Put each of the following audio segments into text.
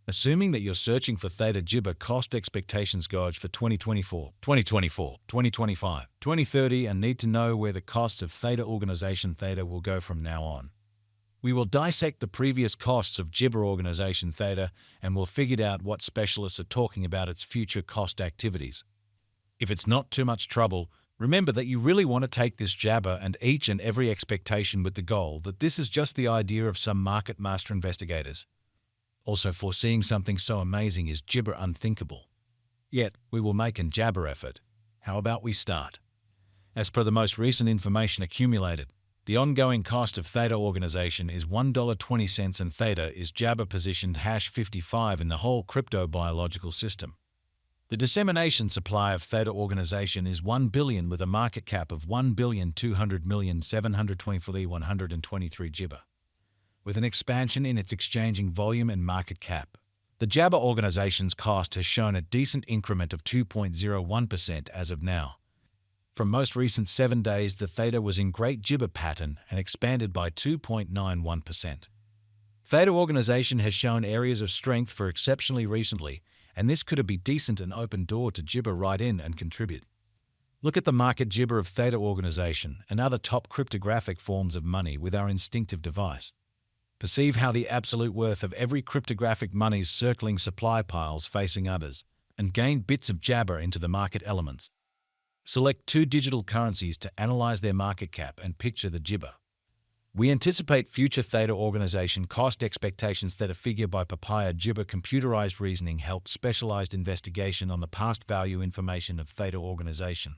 Assuming that you're searching for Theta Jibber cost expectations gauge for 2024, 2025, 2030 and need to know where the costs of Theta organization Theta will go from now on. We will dissect the previous costs of Jibber organization Theta and we'll figure out what specialists are talking about its future cost activities. If it's not too much trouble, remember that you really want to take this jabber and each and every expectation with the goal that this is just the idea of some market master investigators. Also, foreseeing something so amazing is Jibber unthinkable. Yet, we will make an jabber effort. How about we start? As per the most recent information accumulated, the ongoing cost of Theta organization is $1.20 and Theta is jabber positioned #55 in the whole crypto biological system. The dissemination supply of Theta organization is 1 billion with a market cap of 1,200,724,123 Jibber, with an expansion in its exchanging volume and market cap. The Jabber organization's cost has shown a decent increment of 2.01% as of now. From most recent 7 days, the Theta was in great Jibber pattern and expanded by 2.91%. Theta organization has shown areas of strength for exceptionally recently, and this could be decent and open door to Jibber right in and contribute. Look at the market Jibber of Theta organization and other top cryptographic forms of money with our instinctive device. Perceive how the absolute worth of every cryptographic money's circling supply piles facing others, and gain bits of jabber into the market elements. Select 2 digital currencies to analyze their market cap and picture the Jibber. We anticipate future Theta organization cost expectations that a figure by Papaya Jibber computerized reasoning helped specialized investigation on the past value information of Theta organization.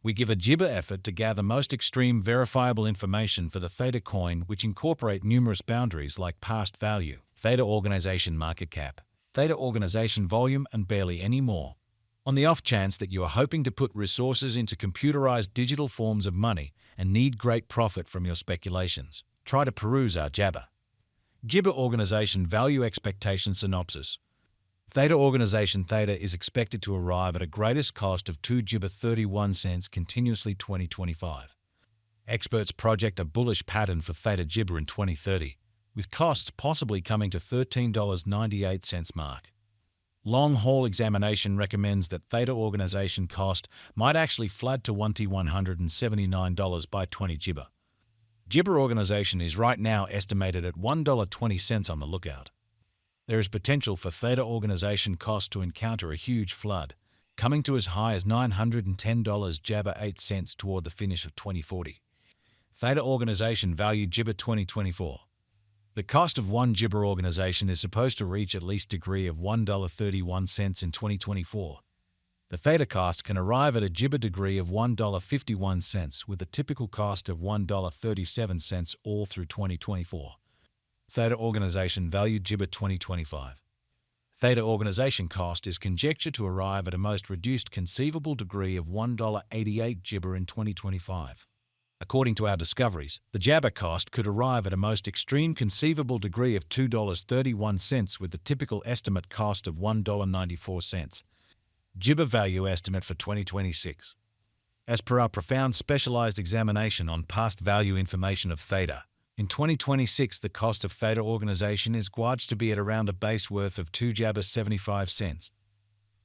We give a Jibber effort to gather most extreme verifiable information for the Theta coin, which incorporate numerous boundaries like past value, Theta organization market cap, Theta organization volume, and barely any more. On the off chance that you are hoping to put resources into computerized digital forms of money and need great profit from your speculations, try to peruse our Jabber. Jibber organization value expectation synopsis. Theta organization Theta is expected to arrive at a greatest cost of 2 Jibber 31 cents continuously 2025. Experts project a bullish pattern for Theta Jibber in 2030, with costs possibly coming to $13.98 mark. Long-haul examination recommends that Theta organization cost might actually flood to $179 by 20 Jibber. Jibber organization is right now estimated at $1.20 on the lookout. There is potential for Theta organization cost to encounter a huge flood, coming to as high as $910 Jabber 8 cents toward the finish of 2040. Theta organization value Jibber 2024. The cost of one Jibber organization is supposed to reach at least degree of $1.31 in 2024. The Theta cost can arrive at a Jibber degree of $1.51 with a typical cost of $1.37 all through 2024. Theta organization value Jibber 2025. Theta organization cost is conjectured to arrive at a most reduced conceivable degree of $1.88 Jibber in 2025. According to our discoveries, the Jabber cost could arrive at a most extreme conceivable degree of $2.31 with the typical estimate cost of $1.94. Jibber value estimate for 2026. As per our profound specialized examination on past value information of Theta, in 2026 the cost of Theta organization is gauged to be at around a base worth of 2 Jabber 75 cents.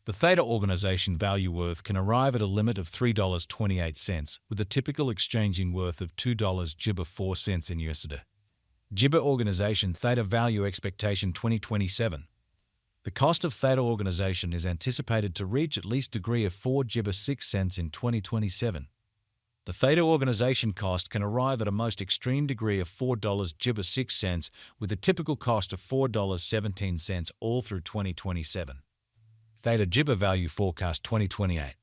The Theta organization value worth can arrive at a limit of $3.28 with a typical exchanging worth of $2 Jibber 4 cents in USD. Jibber organization Theta value expectation 2027. The cost of Theta organization is anticipated to reach at least degree of 4 Jibber 6 cents in 2027. The Theta organization cost can arrive at a most extreme degree of $4 Jibber 6 cents with a typical cost of $4.17 all through 2027. Theta Jibber value forecast 2028.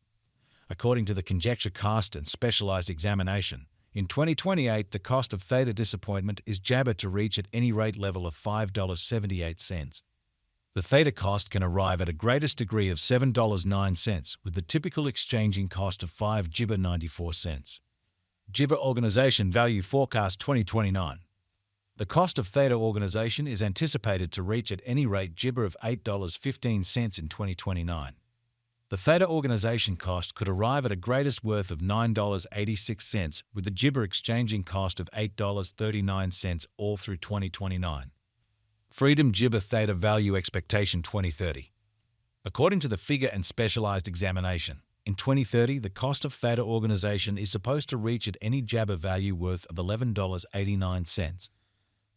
According to the conjecture cost and specialized examination, in 2028 the cost of Theta disappointment is Jabber to reach at any rate level of $5.78. The Theta cost can arrive at a greatest degree of $7.09 with the typical exchanging cost of 5 Jibber 94 cents. Jibber organization value forecast 2029. The cost of Theta organization is anticipated to reach at any rate Jibber of $8.15 in 2029. The Theta organization cost could arrive at a greatest worth of $9.86 with the Jibber exchanging cost of $8.39 all through 2029. Freedom Gibber Theta Value Expectation 2030. According to the Figure and Specialized Examination, in 2030, the cost of Theta organization is supposed to reach at any Jabber value worth of $11.89.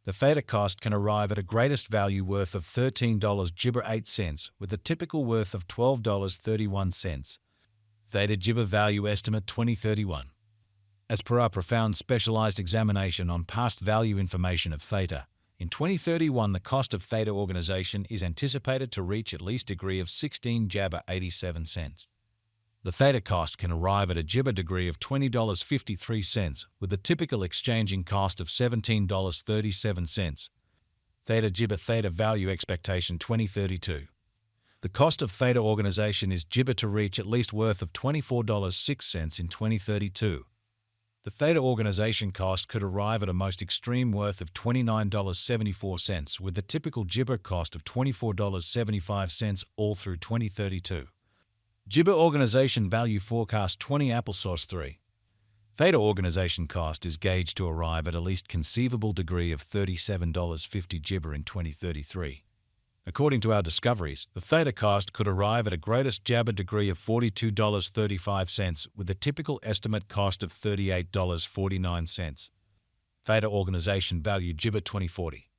The Theta cost can arrive at a greatest value worth of $13.08 with a typical worth of $12.31. Theta Gibber Value Estimate 2031. As per our profound specialized examination on past value information of Theta, in 2031 the cost of Theta organization is anticipated to reach at least degree of 16 Jabber 87 cents. The Theta cost can arrive at a Gibber degree of $20.53 with a typical exchanging cost of $17.37. Theta Gibber Theta Value Expectation 2032. The cost of Theta organization is Gibber to reach at least worth of $24.06 in 2032. The Theta organization cost could arrive at a most extreme worth of $29.74 with the typical Gibber cost of $24.75 all through 2032. Gibber organization value forecast 20 applesauce 3. Theta organization cost is gauged to arrive at least conceivable degree of $37.50 Gibber in 2033. According to our discoveries, the Theta cost could arrive at a greatest Jabber degree of $42.35 with a typical estimate cost of $38.49. Theta organization value Gibber 2040.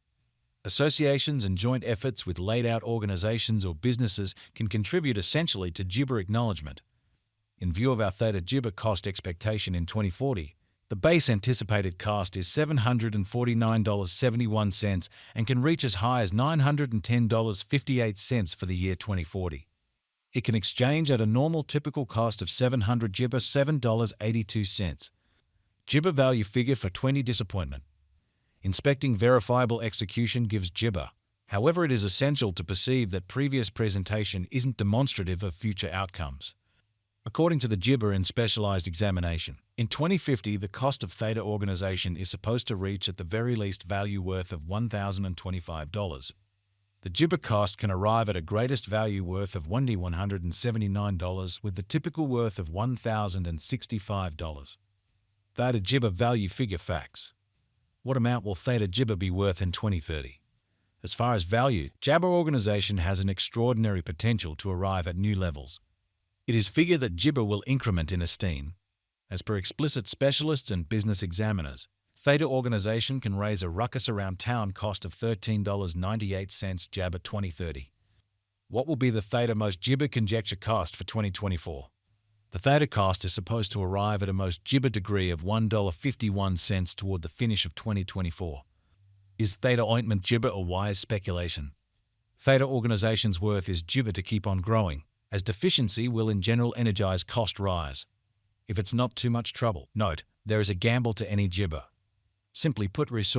Associations and joint efforts with laid-out organizations or businesses can contribute essentially to Gibber acknowledgement. In view of our Theta Gibber cost expectation in 2040, the base anticipated cost is $749.71 and can reach as high as $910.58 for the year 2040. It can exchange at a normal typical cost of 700 Gibber $7.82. Gibber value figure for 20 disappointment. Inspecting verifiable execution gives Gibber. However, it is essential to perceive that previous presentation isn't demonstrative of future outcomes. According to the Gibber and Specialized Examination, in 2050 the cost of Theta organization is supposed to reach at the very least value worth of $1,025. The Gibber cost can arrive at a greatest value worth of $1,179 with the typical worth of $1,065. Theta Gibber value figure facts. What amount will Theta Gibber be worth in 2030? As far as value, Jabber organization has an extraordinary potential to arrive at new levels. It is figured that Gibber will increment in esteem. As per explicit specialists and business examiners, Theta organization can raise a ruckus around town cost of $13.98 Jabber 2030. What will be the Theta most Gibber conjecture cost for 2024? The Theta cost is supposed to arrive at a most Gibber degree of $1.51 toward the finish of 2024. Is Theta ointment Gibber a wise speculation? Theta organization's worth is Gibber to keep on growing, as deficiency will in general energize cost rise. If it's not too much trouble, note, there is a gamble to any Gibber. Simply put, resource